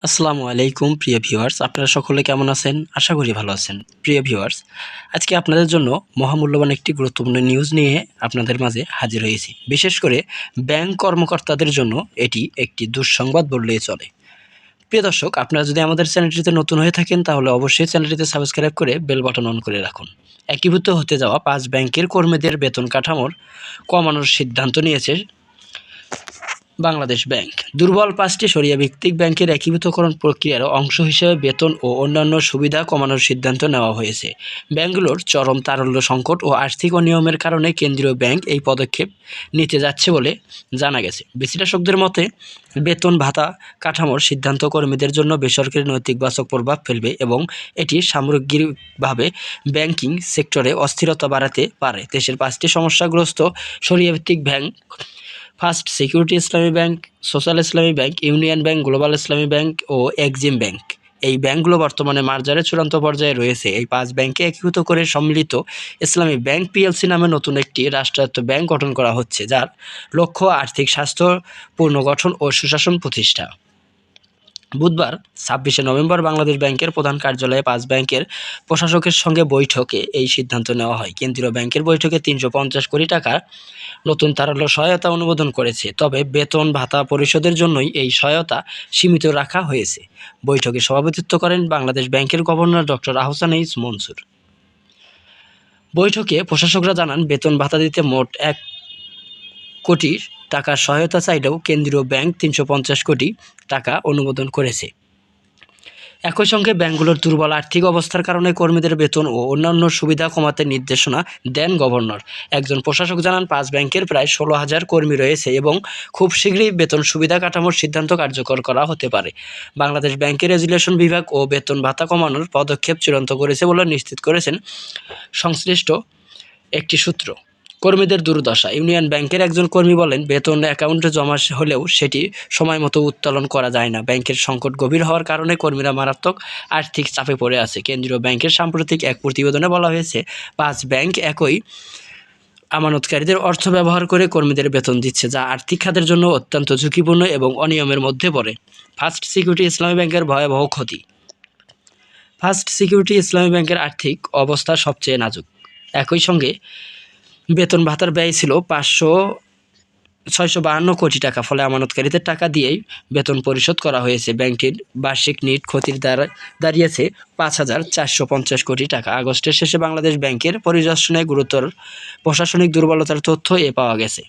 আসসালামু আলাইকুম প্রিয় ভিউয়ার্স, আপনারা সকলে কেমন আছেন? আশা করি ভালো আছেন। প্রিয় ভিউয়ার্স, আজকে আপনাদের জন্য মহামূল্যবান একটি গুরুত্বপূর্ণ নিউজ নিয়ে আপনাদের মাঝে হাজির হয়েছি। বিশেষ করে ব্যাংক কর্মকর্তাদের জন্য এটি একটি দুঃসংবাদ বললেই চলে। প্রিয় দর্শক, আপনারা যদি আমাদের চ্যানেলটিতে নতুন হয়ে থাকেন তাহলে অবশ্যই চ্যানেলটিতে সাবস্ক্রাইব করে বেল বাটন অন করে রাখুন। একীভূত হতে যাওয়া 5 ব্যাংকের কর্মীদের বেতন কাঠামোর কমানোর সিদ্ধান্ত নিয়েছে বাংলাদেশ ব্যাংক। দুর্বল 5টি শরিয়া ভিত্তিক ব্যাংকের একীভূতকরণ প্রক্রিয়ার অংশ হিসেবে বেতন ও অন্যান্য সুবিধা কমানোর সিদ্ধান্ত নেওয়া হয়েছে। ব্যাংকগুলোর চরম তারল্য সংকট ও আর্থিক অনিয়মের কারণে কেন্দ্রীয় ব্যাংক এই পদক্ষেপ নিতে যাচ্ছে বলে জানা গেছে। বিশ্লেষকদের মতে, বেতন ভাতা কাঠামোর সিদ্ধান্ত কর্মীদের জন্য বেসরকারি নৈতিকবাচক প্রভাব ফেলবে এবং এটি সামগ্রিকভাবে ব্যাংকিং সেক্টরে অস্থিরতা বাড়াতে পারে। দেশের 5টি সমস্যাগ্রস্ত শরিয়াভিত্তিক ব্যাংক ফার্স্ট সিকিউরিটি ইসলামী ব্যাংক, সোশ্যাল ইসলামী ব্যাংক, ইউনিয়ন ব্যাংক, গ্লোবাল ইসলামী ব্যাংক ও এক্সিম ব্যাংক। এই ব্যাংকগুলো বর্তমানে মার্জারের চূড়ান্ত পর্যায়ে রয়েছে। এই 5 ব্যাংকে একীভূত করে সম্মিলিত ইসলামী ব্যাংক পিএলসি নামে নতুন একটি রাষ্ট্রায়ত্ত ব্যাংক গঠন করা হচ্ছে, যার লক্ষ্য আর্থিক স্বাস্থ্য পুনর্গঠন ও সুশাসন প্রতিষ্ঠা। বুধবার 26শে নভেম্বর বাংলাদেশ ব্যাংকের প্রধান কার্যালয়ে 5 ব্যাংকের প্রশাসকের সঙ্গে বৈঠকে এই সিদ্ধান্ত নেওয়া হয়। কেন্দ্রীয় ব্যাংকের বৈঠকে 350 কোটি টাকার নতুন তারল্য সহায়তা অনুমোদন করেছে, তবে বেতন ভাতা পরিশোধের জন্যই এই সহায়তা সীমিত রাখা হয়েছে। বৈঠকে সভাপতিত্ব করেন বাংলাদেশ ব্যাংকের governor doctor Ahsan H Mansur. বৈঠকে প্রশাসকরা জানান, বেতন ভাতা দিতে মোট 1 কোটি টাকার সহায়তা চাইলেও কেন্দ্রীয় ব্যাংক 350 কোটি টাকা অনুমোদন করেছে। একই সঙ্গে ব্যাংকগুলোর দুর্বল আর্থিক অবস্থার কারণে কর্মীদের বেতন ও অন্যান্য সুবিধা কমাতে নির্দেশনা দেন গভর্নর। একজন প্রশাসক জানান, 5 ব্যাংকের প্রায় 16,000 কর্মী রয়েছে এবং খুব শীঘ্রই বেতন সুবিধা কাঠামোর সিদ্ধান্ত কার্যকর করা হতে পারে। বাংলাদেশ ব্যাংকের রেজুলেশন বিভাগ ও বেতন ভাতা কমানোর পদক্ষেপ চূড়ান্ত করেছে বলে নিশ্চিত করেছেন সংশ্লিষ্ট একটি সূত্র। কর্মীদের দুর্দশা। ইউনিয়ন ব্যাংকের একজন কর্মী বলেন, বেতন অ্যাকাউন্টে জমা হলেও সেটি সময়মতো উত্তোলন করা যায় না। ব্যাংকের সংকট গভীর হওয়ার কারণে কর্মীরা মারাত্মক আর্থিক চাপে পড়ে আছে। কেন্দ্রীয় ব্যাংকের সাম্প্রতিক এক প্রতিবেদনে বলা হয়েছে, 5 ব্যাংক একই আমানতকারীদের অর্থ ব্যবহার করে কর্মীদের বেতন দিচ্ছে, যা আর্থিক খাতের জন্য অত্যন্ত ঝুঁকিপূর্ণ এবং অনিয়মের মধ্যে পড়ে। ফার্স্ট সিকিউরিটি ইসলামী ব্যাংকের ভয়াবহ ক্ষতি। ফার্স্ট সিকিউরিটি ইসলামী ব্যাংকের আর্থিক অবস্থা সবচেয়ে নাজুক। একই সঙ্গে বেতন ভাতার ব্যয় ছিল 652 কোটি টাকা। ফলে আমানতকারীদের টাকা দিয়েই বেতন পরিশোধ করা হয়েছে। ব্যাংকটির বার্ষিক নিট ক্ষতির দাঁড়িয়েছে 5,450 কোটি টাকা। আগস্টের শেষে বাংলাদেশ ব্যাংকের পরিদর্শনে গুরুতর প্রশাসনিক দুর্বলতার তথ্য পাওয়া গেছে।